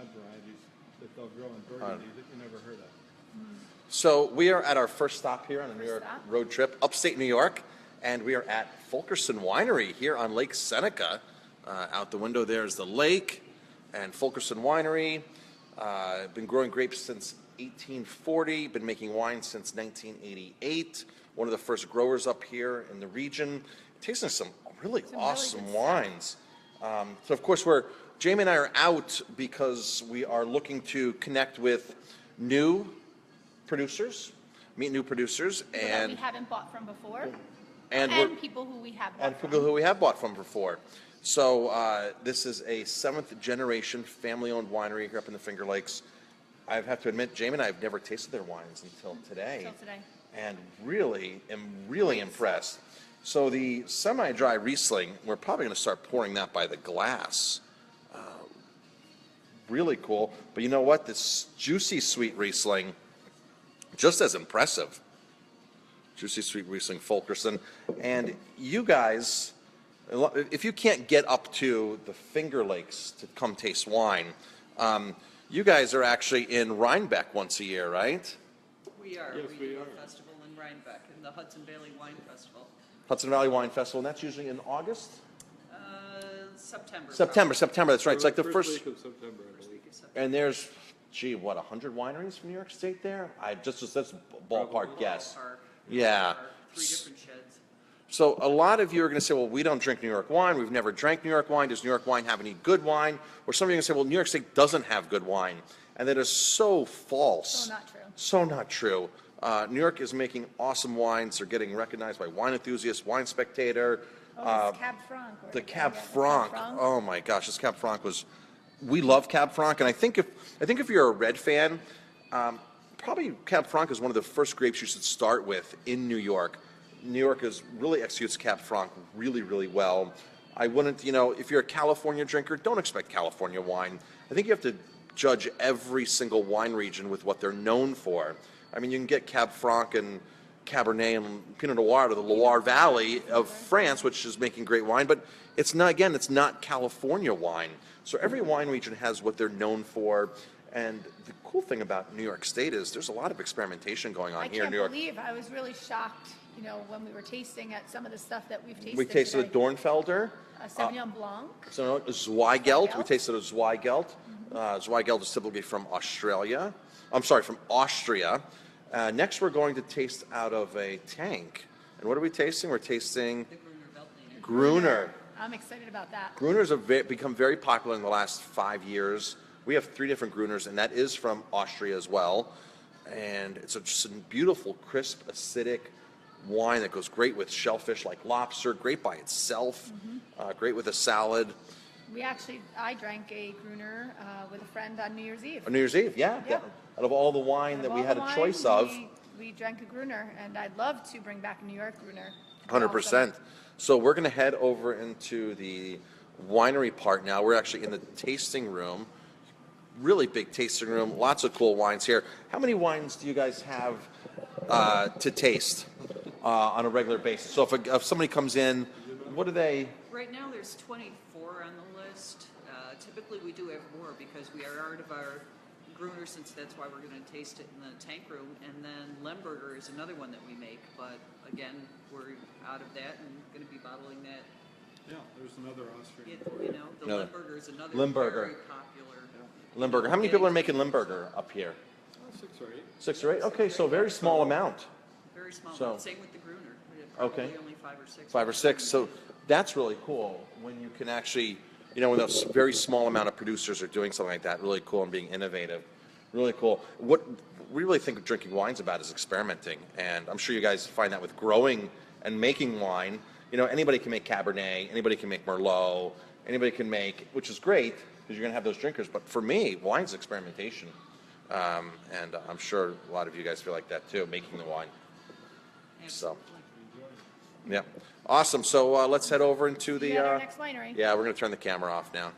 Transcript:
odd varieties that they'll grow in Burgundy that you never heard of. So we are at our first stop here on the New York road trip, upstate New York, and we are at Fulkerson Winery here on Lake Seneca. Out the window there is the lake, and Fulkerson Winery. Been growing grapes since 1840, been making wine since 1988. One of the first growers up here in the region, tasting some really awesome wines. So of course Jamie and I are out because we are looking to connect with new producers, meet new producers, and we haven't bought from before, and people who we have bought and people who we have bought from before. So this is a 7th generation family-owned winery here up in the Finger Lakes. I have to admit, Jamie and I have never tasted their wines until today, and really am impressed. So the semi-dry Riesling, we're probably going to start pouring that by the glass. Really cool. But you know what? This juicy sweet Riesling, just as impressive. Juicy sweet Riesling Fulkerson. And you guys, if you can't get up to the Finger Lakes to come taste wine, you guys are actually in Rhinebeck once a year, right? We are. Yes, we do a festival in Rhinebeck, in the Hudson Valley Wine Festival. Hudson Valley Wine Festival, and that's usually in August? September. September, that's right. It's like the first week of September, I believe. And there's, 100 wineries from New York State there? That's a ballpark guess. Yeah. 3 different sheds. So a lot of you are going to say, well, we don't drink New York wine. We've never drank New York wine. Does New York wine have any good wine? Or some of you are going to say, well, New York State doesn't have good wine. And that is so false. So not true. So not true. New York is making awesome wines. They're getting recognized by Wine Enthusiast, Wine Spectator. Cab Franc. The Cab Franc. Oh my gosh, this Cab Franc was. We love Cab Franc, and I think if you're a red fan, probably Cab Franc is one of the first grapes you should start with in New York. New York really executes Cab Franc really, really well. I wouldn't, if you're a California drinker, don't expect California wine. I think you have to judge every single wine region with what they're known for. I mean, you can get Cab Franc and Cabernet and Pinot Noir to the Loire Valley of France, which is making great wine, but it's not California wine. So every wine region has what they're known for, and the cool thing about New York State is there's a lot of experimentation going on here in New York. I was really shocked, when we were tasting at some of the stuff that we've tasted. We tasted a Dornfelder, Sauvignon Blanc, Zweigelt. We tasted a Zweigelt. Zweigelt is typically from Australia. From Austria. Next, we're going to taste out of a tank. And what are we tasting? We're tasting Gruner. I'm excited about that. Gruners have become very popular in the last 5 years. We have 3 different Gruners, and that is from Austria as well. And it's just a beautiful, crisp, acidic wine that goes great with shellfish like lobster, great by itself, great with a salad. I drank a Gruner with a friend on New Year's Eve. On New Year's Eve, yeah. Out of all the wine that we had a choice of. We drank a Gruner, and I'd love to bring back a New York Gruner. 100%. So we're going to head over into the winery part now. We're actually in the tasting room. Really big tasting room. Lots of cool wines here. How many wines do you guys have to taste on a regular basis? So if somebody comes in, what do they... Right now there's 24 on the list. Typically we do have more because we are out of our Gruner, since that's why we're going to taste it in the tank room. And then Lemberger is another one that we make, but again, we're out of that and going to be bottling that. Yeah, there's another Austrian. The Lemberger is another very popular. Lemberger. How many people are making Lemberger up here? 6 or 8. 6 or 8? Okay, so very small amount. Very small. Same with the Gruner. Okay. Only 5 or 6. 5 or 6. So that's really cool when you can actually, when those very small amount of producers are doing something like that. Really cool and being innovative. Really cool. What we really think of drinking wine's about is experimenting, and I'm sure you guys find that with growing and making wine. Anybody can make Cabernet, anybody can make Merlot, anybody can make, which is great because you're going to have those drinkers. But for me, wine's experimentation, and I'm sure a lot of you guys feel like that too, making the wine. So, yeah, awesome. So let's head over into the our next winery. Yeah, we're going to turn the camera off now.